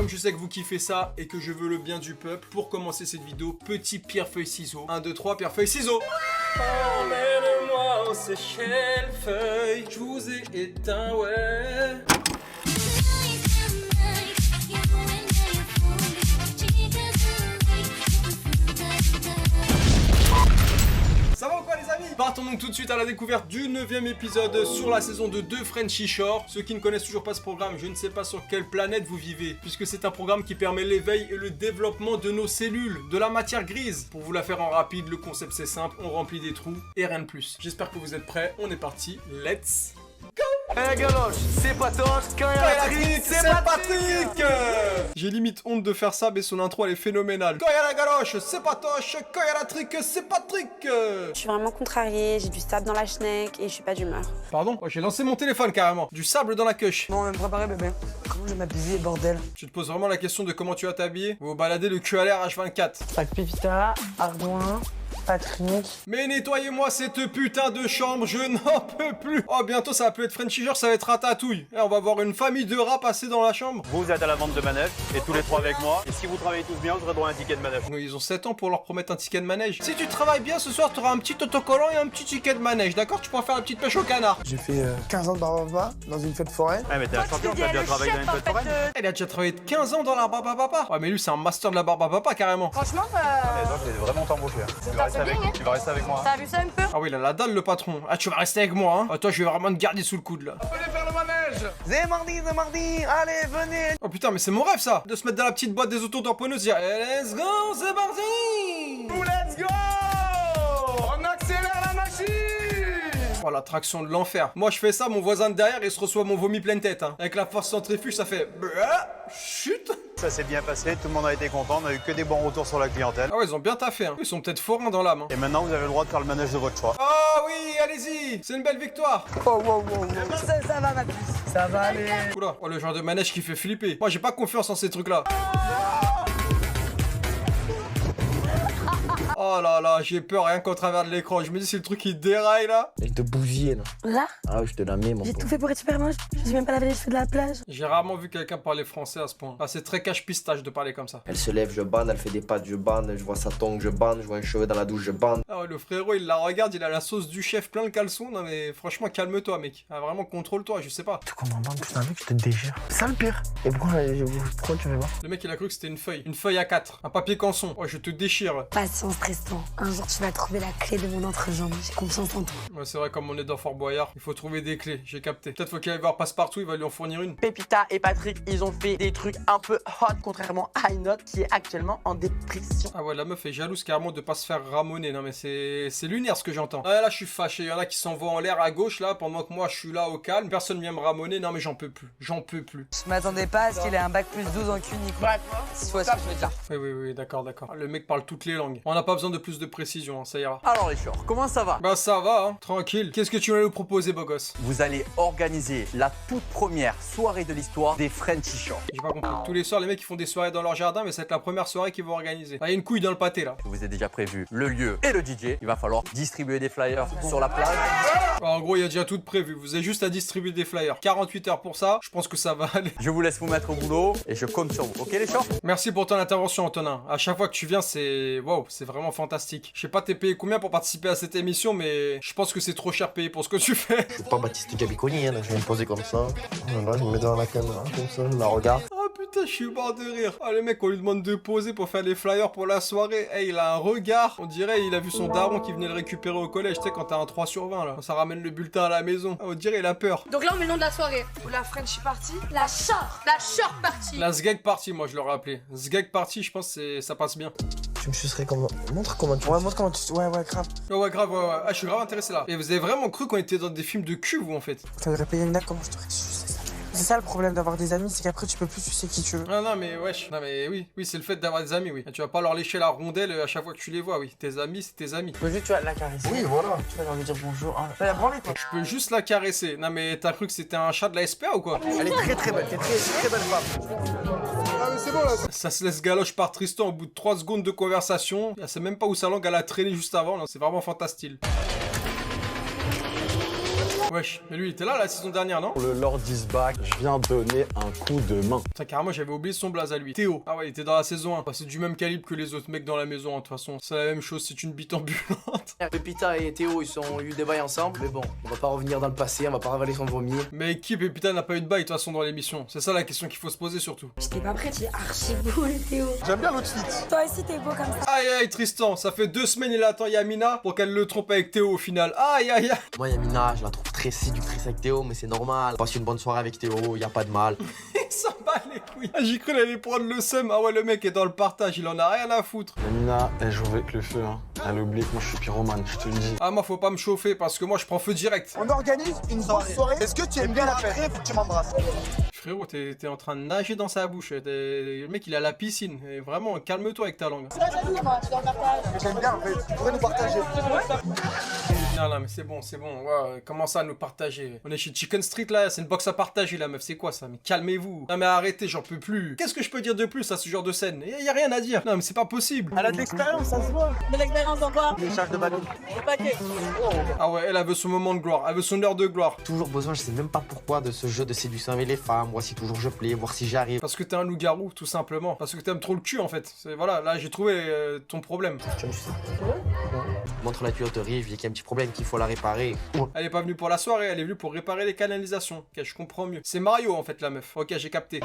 Comme je sais que vous kiffez ça et que je veux le bien du peuple, pour commencer cette vidéo, petit pierre feuille ciseaux. 1, 2, 3, pierre feuille ciseaux. Emmène-moi aux Seychelles feuille, je vous ai éteint, ouais. Ça va ou quoi les amis? Partons donc tout de suite à la découverte du 9e épisode sur la saison 2 de Frenchy Shore. Ceux qui ne connaissent toujours pas ce programme, je ne sais pas sur quelle planète vous vivez, puisque c'est un programme qui permet l'éveil et le développement de nos cellules, de la matière grise. Pour vous la faire en rapide, le concept c'est simple, on remplit des trous et rien de plus. J'espère que vous êtes prêts, on est parti, let's go! Hey galoche, c'est Patoche, quand il y a la trique, c'est Patrick. J'ai limite honte de faire ça, mais son intro elle est phénoménale. Quand il y a la galoche, c'est Patoche, quand il y a la trique, c'est Patrick. Je suis vraiment contrariée, j'ai du sable dans la schneck et je suis pas d'humeur. Pardon? Oh, j'ai lancé mon téléphone carrément. Du sable dans la queuche. Bon, on va me préparer bébé. Comment je vais m'habiller, bordel? Tu te poses vraiment la question de comment tu vas t'habiller? Vous vous baladez le cul à l'air H24. Sac Pépita, Ardouin, Patrick. Mais nettoyez-moi cette putain de chambre, je n'en peux plus. Oh, bientôt ça va plus être Frenchy Shore, ça va être Ratatouille. Et on va voir une famille de rats passer dans la chambre. Vous êtes à la vente de manège et tous les trois avec moi. Et si vous travaillez tous bien, vous aurez droit à un ticket de manège. Oui, ils ont 7 ans pour leur promettre un ticket de manège. Si tu travailles bien ce soir, tu auras un petit autocollant et un petit ticket de manège, d'accord? Tu pourras faire la petite pêche au canard. J'ai fait 15 ans de barbapapa dans une fête forêt. Ouais, mais t'es un champion, t'as déjà travaillé dans une fête foraine. Elle a déjà travaillé de 15 ans dans la barbe à papa. Ouais, mais lui, c'est un master de la barbe à papa carrément. Franchement, Et donc, j'ai vraiment t'embaucher. Tu vas rester avec, tu vas rester avec moi. t'as vu ça un peu? Ah oui, il a la dalle le patron. Ah, tu vas rester avec moi, hein. Ah, toi, je vais vraiment te garder sous le coude là. C'est mardi, allez, venez. Oh putain, mais c'est mon rêve ça, de se mettre dans la petite boîte des auto-tamponneuses et dire eh, let's go, c'est parti. Let's go. On accélère la machine. Oh, la traction de l'enfer. Moi, je fais ça, mon voisin de derrière, il se reçoit mon vomi pleine tête. Hein. Avec la force centrifuge, ça fait chut. Ça s'est bien passé, tout le monde a été content, on a eu que des bons retours sur la clientèle. Ah ouais, ils ont bien taffé. Hein. Ils sont peut-être forains dans l'âme. Hein. Et maintenant, vous avez le droit de faire le manège de votre choix. Oh oui, allez-y, c'est une belle victoire. Ça va ma puce. Ça va aller. Oula, oh, le genre de manège qui fait flipper. Moi, j'ai pas confiance en ces trucs-là. Oh là là, j'ai peur rien qu'au travers de l'écran. Je me dis, c'est le truc qui déraille là. Avec de bougies là. Là, Ah ouais, je te la mets mon j'ai pote. tout fait pour être super moche. Je suis même pas lavé les cheveux de la plage. J'ai rarement vu quelqu'un parler français à ce point. Ah, c'est très cache-pistache de parler comme ça. Elle se lève, je banne, elle fait des pattes, je banne, je vois sa tongue, je banne, je vois un cheveu dans la douche, je banne. Ah ouais, le frérot, il la regarde, il a la sauce du chef plein le caleçon. Non mais franchement, calme-toi mec. Ah, vraiment, contrôle-toi, je sais pas. Tu comprends pas, putain, mec, je te déchire. C'est ça le pire. Et pourquoi tu fais pas? Le mec, il a cru que c'était une feuille. Une feuille A4. Un papier canson. Oh, je te déchire. Patience, Tristan. Un jour, tu vas trouver la clé de mon entrejambe. J'ai confiance en toi. Ouais, c'est vrai, comme on est dans Fort Boyard, il faut trouver des clés. J'ai capté. Peut-être faut qu'il aille voir Passepartout, il va lui en fournir une. Pépita et Patrick, ils ont fait des trucs un peu hot, contrairement à Inot qui est actuellement en dépression. Ah ouais, la meuf est jalouse carrément de pas se faire ramoner. Non mais c'est lunaire ce que j'entends. Ah là, je suis fâché. Il y en a qui s'envoient en l'air à gauche là, pendant que moi je suis là au calme. Personne vient me ramoner. Non mais j'en peux plus. J'en peux plus. Je m'attendais pas à ce qu'il ait un bac plus 12 en cuni, quoi. Si tu vois ce que je veux dire. Oui, d'accord. Le mec parle toutes les langues. On n'a pas besoin de plus de précision, hein, ça ira. Alors les shorts, comment ça va? Bah ça va, hein. Tranquille. Qu'est-ce que tu vas nous proposer, beau gosse? Vous allez organiser la toute première soirée de l'histoire des Frenchy Shore. J'ai pas compris. Tous les soirs, les mecs ils font des soirées dans leur jardin, mais ça va être la première soirée qu'ils vont organiser. Ah, y a une couille dans le pâté là. Je vous ai déjà prévu le lieu et le DJ. Il va falloir distribuer des flyers sur la plage. En gros, il y a déjà tout de prévu. Vous avez juste à distribuer des flyers. 48 heures pour ça. Je pense que ça va aller. Je vous laisse vous mettre au boulot et je compte sur vous. Ok les shorts? Merci pour ton intervention, Antonin. À chaque fois que tu viens, c'est waouh, c'est vraiment fantastique. Je sais pas t'es payé combien pour participer à cette émission, mais je pense que c'est trop cher payé pour ce que tu fais. Je suis pas Baptiste Gabiconi, hein, donc je vais me poser comme ça. Voilà, je me mets devant la caméra, comme ça, je la regarde. Oh putain, je suis mort de rire. Ah, le mec, on lui demande de poser pour faire les flyers pour la soirée. Hey, il a un regard. On dirait il a vu son daron qui venait le récupérer au collège. Tu sais, quand t'as un 3 sur 20 là. Ça ramène le bulletin à la maison. Ah, on dirait il a peur. Donc là, on met le nom de la soirée. Ou la Frenchy Party. La short party. La Sgeg Party, moi je l'aurais appelé. Sgeg Party, je pense que ça passe bien. Tu me sucerais comment? Montre comment tu. Ouais, montre comment tu... Ouais, grave. Oh ouais, grave, ouais. Ah, je suis grave intéressé là. Et vous avez vraiment cru qu'on était dans des films de cul, vous en fait? T'aurais payé une date, comment je t'aurais sucé ça? C'est ça le problème d'avoir des amis, c'est qu'après tu peux plus sucer qui tu veux. Ah non mais wesh, non mais oui, c'est le fait d'avoir des amis, oui. Tu vas pas leur lécher la rondelle à chaque fois que tu les vois, oui. Tes amis, c'est tes amis. Tu veux juste, tu vas la caresser. Oui, voilà. Tu vas leur dire bonjour. Ah, la branler quoi. Je peux juste la caresser. Non mais t'as cru que c'était un chat de la SPA ou quoi? Elle est très belle, c'est très belle femme. Ah, mais c'est bon là. Ça se laisse galoche par Tristan au bout de 3 secondes de conversation. Elle sait même pas où sa langue elle a traîné juste avant, c'est vraiment fantastique. Wesh, mais lui, il était là la saison dernière, non? Le Lord is back, je viens donner un coup de main. Putain, carrément, j'avais oublié son blaze à lui. Théo. Ah ouais, il était dans la saison 1. Bah, c'est du même calibre que les autres mecs dans la maison, hein, de toute façon. C'est la même chose, c'est une bite ambulante. Pépita et Théo, ils ont eu des bails ensemble, mais bon, on va pas revenir dans le passé, on va pas ravaler son vomi. Mais qui, Pépita, n'a pas eu de bail, de toute façon, dans l'émission? C'est ça la question qu'il faut se poser, surtout. J'étais pas prête, il est archi beau le Théo. J'aime bien l'outfit. Toi aussi t'es beau comme ça. Aïe aïe, Tristan, ça fait 2 semaines il attend Yamina pour qu'elle le trompe avec Théo au final. Aïe aïe aïe. Moi, Yamina, je la trouve très séductrice avec Théo, mais c'est normal. Passe une bonne soirée avec Théo, y a pas de mal. Il s'en bat les couilles. Ah, j'ai cru qu'elle allait prendre le seum. Ah ouais, le mec est dans le partage, il en a rien à foutre. Yamina, elle joue avec le feu, hein. Elle oublie que moi je suis pyromane, je te le dis. Ah, moi, faut pas me chauffer parce que moi, je prends feu direct. On organise une grosse soirée. Est-ce que tu aimes bien la fête? Faut que tu m'embrasses. Frérot, t'es en train de nager dans sa bouche. Le mec, il est à la piscine. Et vraiment, calme-toi avec ta langue. J'aime bien en fait. Tu pourrais nous partager. Non, non, mais c'est bon, c'est bon. Ouais, comment ça, nous partager? On est chez Chicken Street là, c'est une box à partager la meuf, c'est quoi ça? Mais calmez-vous. Non, mais arrêtez, j'en peux plus. Qu'est-ce que je peux dire de plus à ce genre de scène? Y a rien à dire. Non, mais c'est pas possible. Elle a de l'expérience, ça se voit. De l'expérience dans quoi? Les charges de bateau. Le paquet. Ah ouais, elle veut son moment de gloire, elle veut son heure de gloire. Toujours besoin, je sais même pas pourquoi, de ce jeu de séduction avec les femmes, voir si toujours je plais, voir si j'arrive. Parce que t'es un loup-garou, tout simplement. Parce que t'aimes trop le cul, en fait. Voilà, là, j'ai trouvé ton problème. Tu me sais. Montre la tuyauterie, il y a qu'il y a un petit problème qu'il faut la réparer. Elle est pas venue pour la soirée, elle est venue pour réparer les canalisations. Ok, je comprends mieux. C'est Mario, en fait, la meuf. Ok, j'ai capté.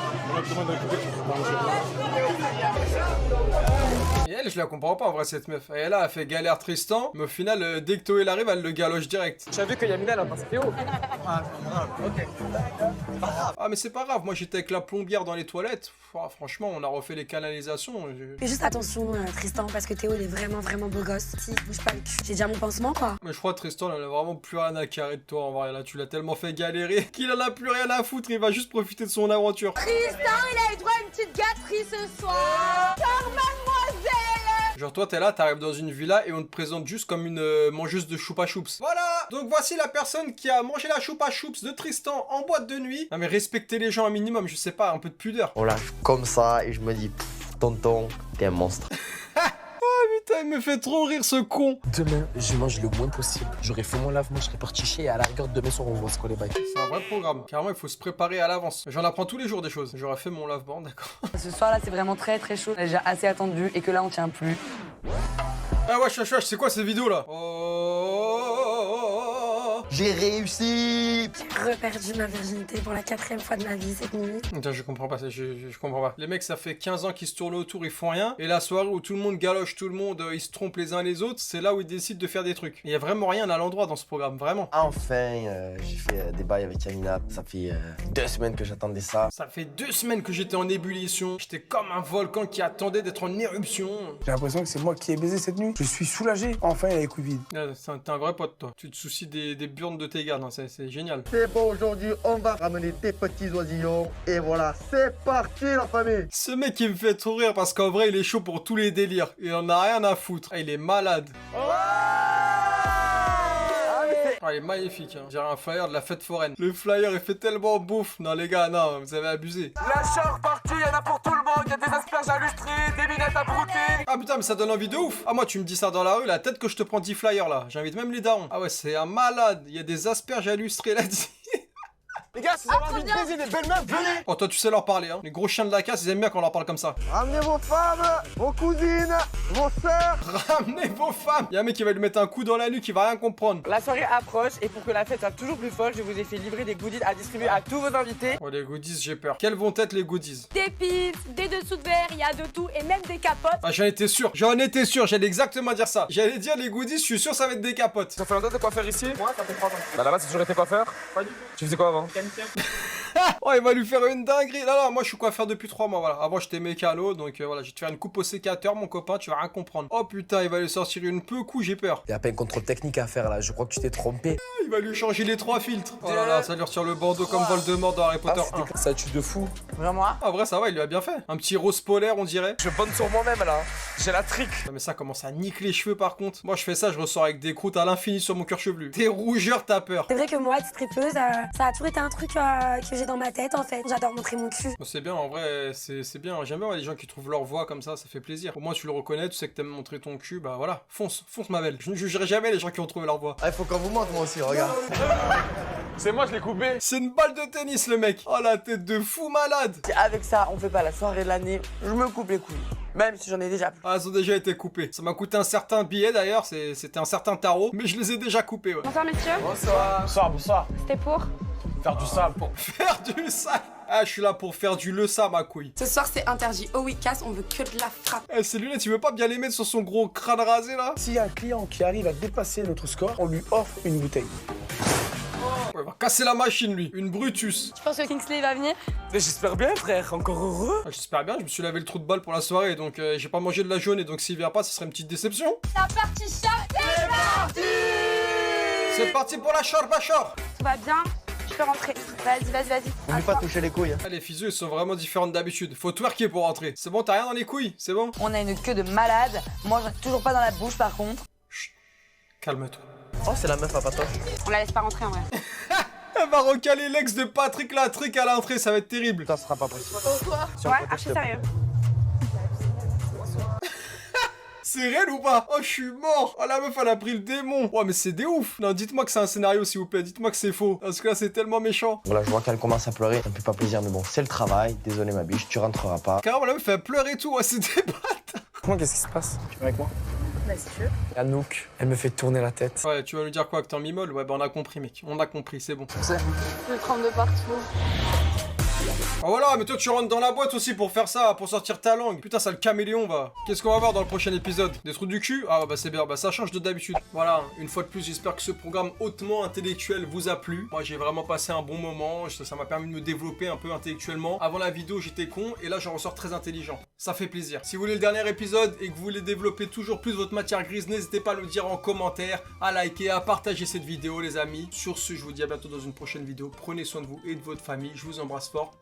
Et elle, je la comprends pas, en vrai, cette meuf. Et là, elle fait galère Tristan, mais au final, dès que Toel arrive, elle le galoche direct. Tu as vu que Yamina, elle a passé Théo. Ah, mais c'est pas grave, moi, j'étais avec la plombière dans les toilettes. Ah, franchement, on a refait les canalisations. Fais juste attention Tristan parce que Théo il est vraiment beau gosse. Si il bouge pas le cul. J'ai déjà mon pansement quoi. Mais je crois que Tristan, elle a vraiment plus rien à carrer de toi, en vrai. Là, tu l'as tellement fait galérer qu'il en a plus rien à foutre. Il va juste profiter de son aventure. Tristan, il a eu droit à une petite gâterie ce soir. Car mademoiselle. Genre toi t'es là, t'arrives dans une villa et on te présente juste comme une mangeuse de choupa choups. Voilà. Donc voici la personne qui a mangé la choupa choups de Tristan en boîte de nuit. Non mais respectez les gens un minimum, je sais pas, un peu de pudeur. On lâche comme ça et je me dis, tonton, t'es un monstre. Putain, il me fait trop rire ce con. Demain, je mange le moins possible. J'aurais fait mon lave, moi je serais parti chez et à la rigueur demain soir on voit ce qu'on les bails. C'est un vrai programme. Carrément, il faut se préparer à l'avance. J'en apprends tous les jours des choses. J'aurais fait mon lave-band, d'accord. Ce soir là c'est vraiment très chaud. On a déjà assez attendu et que là on tient plus. Ah wesh, c'est quoi cette vidéo là? J'ai réussi. J'ai reperdu ma virginité pour la 4e fois de ma vie cette nuit. Putain, je comprends pas, je comprends pas. Les mecs, ça fait 15 ans qu'ils se tournent autour, ils font rien. Et la soirée où tout le monde galoche tout le monde, ils se trompent les uns les autres, c'est là où ils décident de faire des trucs. Il y a vraiment rien à l'endroit dans ce programme, vraiment. Enfin, j'ai fait des bails avec Yamina. Ça fait 2 semaines que j'attendais ça. Ça fait 2 semaines que j'étais en ébullition. J'étais comme un volcan qui attendait d'être en éruption. J'ai l'impression que c'est moi qui ai baisé cette nuit. Je suis soulagé. Enfin, il a les couilles vides. T'es un vrai pote, toi. Tu te soucies des burnes de tes gars, non, c'est génial. C'est bon, aujourd'hui, on va ramener des petits oisillons. Et voilà, c'est parti la famille. Ce mec, il me fait trop rire parce qu'en vrai, il est chaud pour tous les délires. Il en a rien à foutre. Ah, il est malade. Ah, il est magnifique, hein. On dirait un flyer de la fête foraine. Le flyer, il fait tellement bouffe. Non, les gars, non, vous avez abusé. La char partie, y'en a pour tout le monde. Y'a des asperges à lustrer, des minettes à brouter. Ah putain, mais ça donne envie de ouf. Ah, moi, tu me dis ça dans la rue, la tête que je te prends 10 flyers là. J'invite même les darons. Ah ouais, c'est un malade. Il y a des asperges à lustrer là-dessus. Les gars, si vous avez envie de baiser des belles meufs, venez. Oh, toi, tu sais leur parler, hein. Les gros chiens de la casse, ils aiment bien quand on leur parle comme ça. Ramenez vos femmes, vos cousines, vos sœurs. Ramenez vos femmes. Y'a un mec qui va lui mettre un coup dans la nuque, il va rien comprendre. La soirée approche et pour que la fête soit toujours plus folle, je vous ai fait livrer des goodies à distribuer à tous vos invités. Oh, les goodies, j'ai peur. Quels vont être les goodies? Des pins, des dessous de verre, il y a de tout et même des capotes. Ah, j'en étais sûr, j'allais exactement dire ça. J'allais dire les goodies, je suis sûr ça va être des capotes. Ça fait longtemps que t'es coiffeur ici? Moi, ça fait 3 ans. Bah là-bas, c'est toujours été coiffeur? Pas du tout. Tu faisais quoi avant? Oh, il va lui faire une dinguerie. Non, moi je suis coiffeur depuis 3 mois, voilà. Avant j'étais mécano, donc voilà, je vais te faire une coupe au sécateur, mon copain, tu vas rien comprendre. Oh putain, il va lui sortir une peu coup, j'ai peur. Y'a pas un contrôle technique à faire là, je crois que tu t'es trompé. Il va lui changer les 3 filtres. Oh là là, ça lui retire le bandeau comme Voldemort dans Harry Potter 1. Ça tue de fou. Vraiment? Ah, vrai, ça va, il lui a bien fait. Un petit rose polaire, on dirait. Je bonne sur moi-même là. J'ai la trick. Non, mais ça commence à niquer les cheveux par contre. Moi je fais ça, je ressors avec des croûtes à l'infini sur mon cuir chevelu. Des rougeurs, t'as peur. C'est vrai que moi être strippeuse, ça a toujours été un truc que j'ai dans ma tête en fait. J'adore montrer mon cul. Bon, c'est bien, en vrai, c'est bien. J'aime bien les gens qui trouvent leur voix comme ça fait plaisir. Au moins tu le reconnais, tu sais que t'aimes montrer ton cul, bah voilà, fonce ma belle. Je ne jugerai jamais les gens qui ont trouvé leur voix. Ah, il faut qu'on vous montre, moi aussi, regarde. C'est moi, je l'ai coupé. C'est une balle de tennis le mec. Oh la tête de fou malade. Si avec ça, on fait pas la soirée de l'année, je me coupe les couilles. Même si j'en ai déjà plus. Ah, elles ont déjà été coupées. Ça m'a coûté un certain billet d'ailleurs, c'était un certain tarot, mais je les ai déjà coupées, ouais. Bonsoir messieurs. Bonsoir. C'était pour Faire du sale. Faire du sale. Ah, je suis là pour faire du le ça, ma couille. Ce soir c'est interdit. Oh oui, casse, on veut que de la frappe. Eh, ces lunettes, tu veux pas bien les mettre sur son gros crâne rasé là? S'il y a un client qui arrive à dépasser notre score, on lui offre une bouteille. Ouais, il va casser la machine lui, une Brutus. Je pense que Kingsley va venir. J'espère bien, frère. Encore heureux. Ah, j'espère bien, je me suis lavé le trou de balle pour la soirée, donc j'ai pas mangé de la jaune et donc s'il vient pas, ce serait une petite déception. La partie chat. C'est parti pour la charba char. Tout va bien. Je peux rentrer. Vas-y. N'oublie pas de toucher les couilles. Hein. Ah, les physio, ils sont vraiment différentes d'habitude. Faut twerker pour rentrer. C'est bon, t'as rien dans les couilles? C'est bon? On a une queue de malade. Moi, j'en ai toujours pas dans la bouche par contre. Chut, calme-toi. Oh, c'est la meuf à patoche. On la laisse pas rentrer en vrai. Elle va recaler l'ex de Patrick Latrick à l'entrée, ça va être terrible. Ça sera pas possible. Ouais, archi sérieux. C'est réel ou pas? Oh, je suis mort. Oh, la meuf, elle a pris le démon. Ouais, mais c'est des ouf. Non, dites-moi que c'est un scénario, s'il vous plaît. Dites-moi que c'est faux. Parce que là, c'est tellement méchant. Voilà, je vois qu'elle commence à pleurer. Ça me fait pas plaisir, mais bon, c'est le travail. Désolé, ma biche, tu rentreras pas. Carrément, la meuf, elle pleure et tout. Ouais, c'est des bâtards. Comment qu'est-ce qui se passe? Tu viens avec moi? Bah si tu veux. Anouk, elle me fait tourner la tête. Ouais, tu vas nous dire quoi, que t'en mimole? Ouais, bah, on a compris, mec. On a compris, c'est bon. Je vais prendre de partout. Ah voilà, mais toi tu rentres dans la boîte aussi pour faire ça, pour sortir ta langue. Putain, ça le caméléon va. Qu'est-ce qu'on va voir dans le prochain épisode? Des trous du cul? Ah bah c'est bien, bah ça change de d'habitude. Voilà, une fois de plus, j'espère que ce programme hautement intellectuel vous a plu. Moi j'ai vraiment passé un bon moment, ça m'a permis de me développer un peu intellectuellement. Avant la vidéo j'étais con et là j'en ressors très intelligent. Ça fait plaisir. Si vous voulez le dernier épisode et que vous voulez développer toujours plus votre matière grise, n'hésitez pas à le dire en commentaire, à liker, à partager cette vidéo les amis. Sur ce, je vous dis à bientôt dans une prochaine vidéo. Prenez soin de vous et de votre famille. Je vous embrasse fort.